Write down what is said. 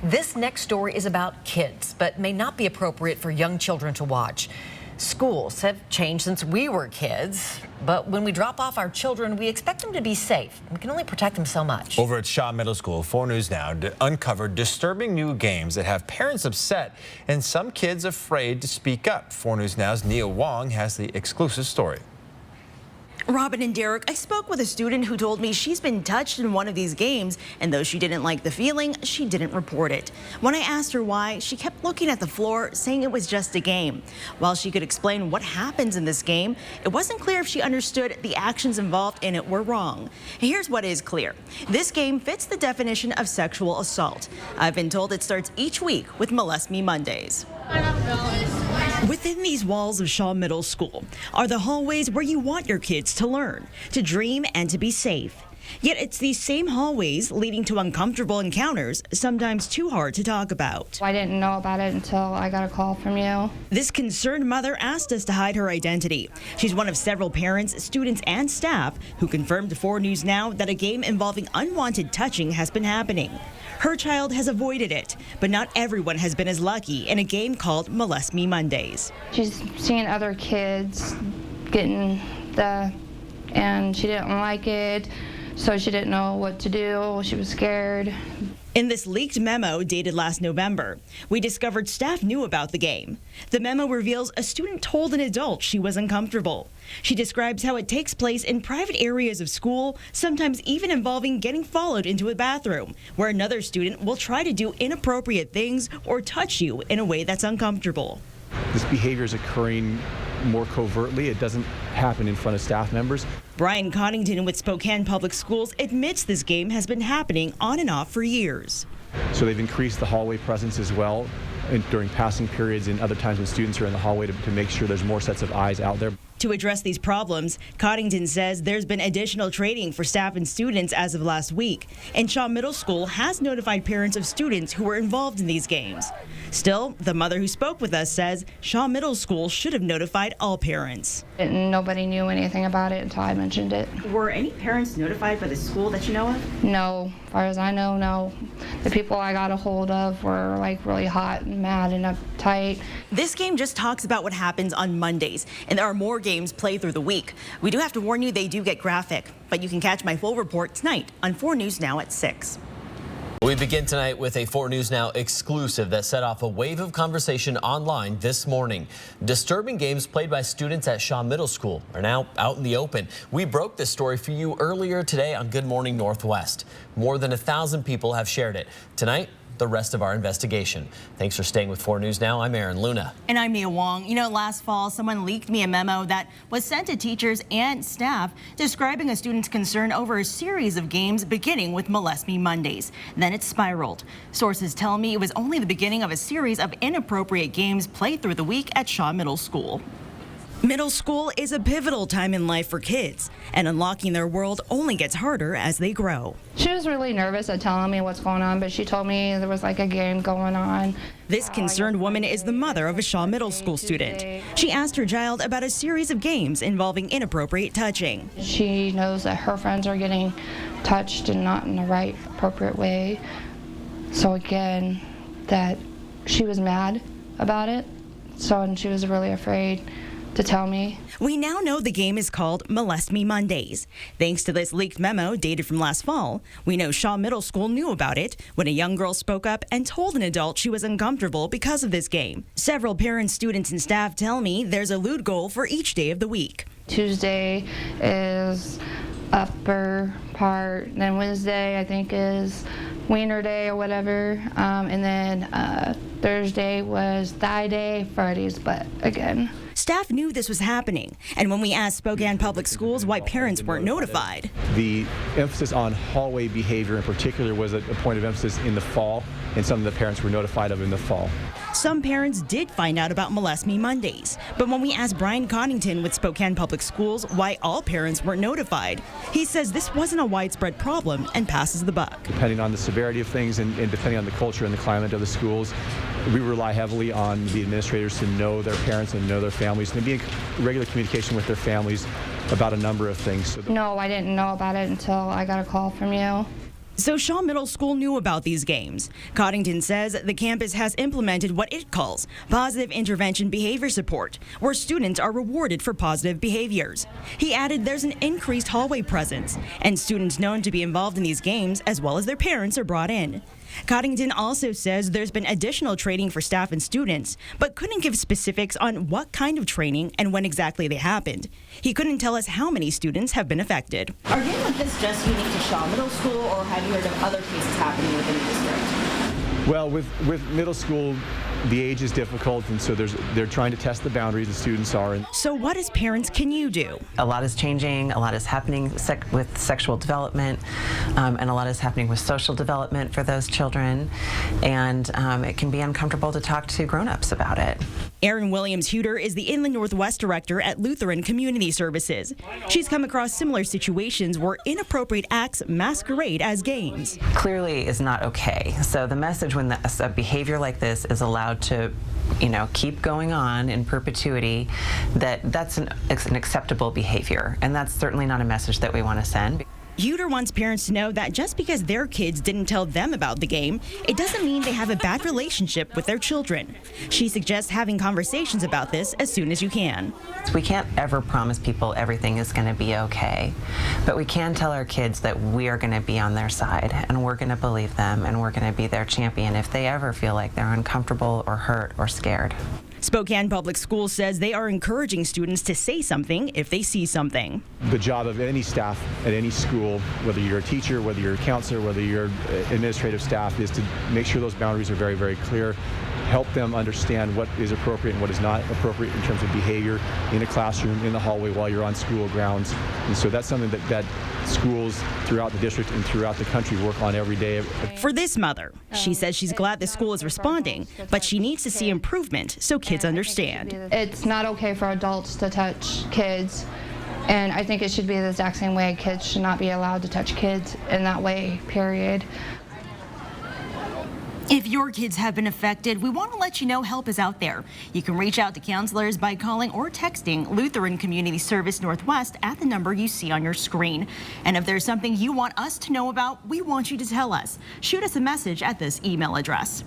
This next story is about kids, but may not be appropriate for young children to watch. Schools have changed since we were kids, but when we drop off our children, we expect them to be safe. We can only protect them so much. Over at Shaw Middle School, 4 News Now uncovered disturbing new games that have parents upset and some kids afraid to speak up. 4 News Now's Nia Wong has the exclusive story. Robin and Derek, I spoke with a student who told me she's been touched in one of these games, and though she didn't like the feeling, she didn't report it. When I asked her why, she kept looking at the floor, saying it was just a game. While she could explain what happens in this game, it wasn't clear if she understood the actions involved in it were wrong. Here's what is clear. This game fits the definition of sexual assault. I've been told it starts each week with Molest Me Mondays. Within these walls of Shaw Middle School are the hallways where you want your kids to learn, to dream, and to be safe. Yet it's these same hallways leading to uncomfortable encounters, sometimes too hard to talk about. I didn't know about it until I got a call from you. This concerned mother asked us to hide her identity. She's one of several parents, students, and staff who confirmed to 4 News Now that a game involving unwanted touching has been happening. Her child has avoided it, but not everyone has been as lucky in a game called Molest Me Mondays. She's seeing other kids getting and she didn't like it, so she didn't know what to do. She was scared. In this leaked memo dated last November, we discovered staff knew about the game. The memo reveals a student told an adult she was uncomfortable. She describes how it takes place in private areas of school, sometimes even involving getting followed into a bathroom, where another student will try to do inappropriate things or touch you in a way that's uncomfortable. This behavior is occurring more covertly. It doesn't happen in front of staff members. Brian Coddington with Spokane Public Schools admits this game has been happening on and off for years. So they've increased the hallway presence as well during passing periods and other times when students are in the hallway to make sure there's more sets of eyes out there. To address these problems, Coddington says there's been additional training for staff and students as of last week, and Shaw Middle School has notified parents of students who were involved in these games. Still, the mother who spoke with us says Shaw Middle School should have notified all parents. Nobody knew anything about it until I mentioned it. Were any parents notified by the school that you know of? No, as far as I know, no. The people I got a hold of were like really hot and mad and uptight. This game just talks about what happens on Mondays, and there are more games played through the week. We do have to warn you they do get graphic, but you can catch my full report tonight on 4 News Now at 6. We begin tonight with a 4 News Now exclusive that set off a wave of conversation online this morning. Disturbing games played by students at Shaw Middle School are now out in the open. We broke this story for you earlier today on Good Morning Northwest. More than 1,000 people have shared it. Tonight, the rest of our investigation. Thanks for staying with 4 News Now. I'm Aaron Luna. And I'm Nia Wong. You know, last fall, someone leaked me a memo that was sent to teachers and staff describing a student's concern over a series of games beginning with Molest Me Mondays. Then it spiraled. Sources tell me it was only the beginning of a series of inappropriate games played through the week at Shaw Middle School. Middle school is a pivotal time in life for kids, and unlocking their world only gets harder as they grow. She was really nervous at telling me what's going on, but she told me there was like a game going on. This concerned woman is the mother of a Shaw Middle School student. She asked her child about a series of games involving inappropriate touching. She knows that her friends are getting touched and not in the right, appropriate way. So again, that she was mad about it, and she was really afraid to tell me. We now know the game is called Molest Me Mondays. Thanks to this leaked memo dated from last fall, we know Shaw Middle School knew about it when a young girl spoke up and told an adult she was uncomfortable because of this game. Several parents, students, and staff tell me there's a lewd goal for each day of the week. Tuesday is upper part, then Wednesday I think is wiener day or whatever, and then Thursday was thigh day, Friday's butt again. Staff knew this was happening, and when we asked Spokane Public Schools why parents weren't notified. The emphasis on hallway behavior in particular was a point of emphasis in the fall, and some of the parents were notified of in the fall. Some parents did find out about Molest Me Mondays, but when we asked Brian Coddington with Spokane Public Schools why all parents weren't notified, he says this wasn't a widespread problem and passes the buck. Depending on the severity of things and depending on the culture and the climate of the schools, we rely heavily on the administrators to know their parents and know their families and to be in regular communication with their families about a number of things. No, I didn't know about it until I got a call from you. So Shaw Middle School knew about these games. Coddington says the campus has implemented what it calls positive intervention behavior support, where students are rewarded for positive behaviors. He added there's an increased hallway presence, and students known to be involved in these games, as well as their parents, are brought in. Coddington also says there's been additional training for staff and students, but couldn't give specifics on what kind of training and when exactly they happened. He couldn't tell us how many students have been affected. Are games like this just unique to Shaw Middle School, or have you heard of other cases happening within the district? Well, with middle school, the age is difficult, and so they're trying to test the boundaries the students are. So what as parents can you do? A lot is changing, a lot is happening with sexual development, and a lot is happening with social development for those children, and it can be uncomfortable to talk to grown-ups about it. Erin Williams-Huter is the Inland Northwest Director at Lutheran Community Services. She's come across similar situations where inappropriate acts masquerade as games. Clearly is not okay. So the message when a behavior like this is allowed to keep going on in perpetuity, that's an acceptable behavior, and that's certainly not a message that we want to send. Huter wants parents to know that just because their kids didn't tell them about the game, it doesn't mean they have a bad relationship with their children. She suggests having conversations about this as soon as you can. We can't ever promise people everything is going to be okay, but we can tell our kids that we are going to be on their side, and we're going to believe them, and we're going to be their champion if they ever feel like they're uncomfortable or hurt or scared. Spokane Public Schools says they are encouraging students to say something if they see something. The job of any staff at any school, whether you're a teacher, whether you're a counselor, whether you're administrative staff, is to make sure those boundaries are very, very clear. Help them understand what is appropriate and what is not appropriate in terms of behavior in a classroom, in the hallway, while you're on school grounds. And so that's something that schools throughout the district and throughout the country work on every day. For this mother, she says she's glad the school is responding, but she needs to see improvement so kids understand. It's not okay for adults to touch kids, and I think it should be the exact same way. Kids should not be allowed to touch kids in that way, period. If your kids have been affected, we want to let you know help is out there. You can reach out to counselors by calling or texting Lutheran Community Service Northwest at the number you see on your screen. And if there's something you want us to know about, we want you to tell us. Shoot us a message at this email address.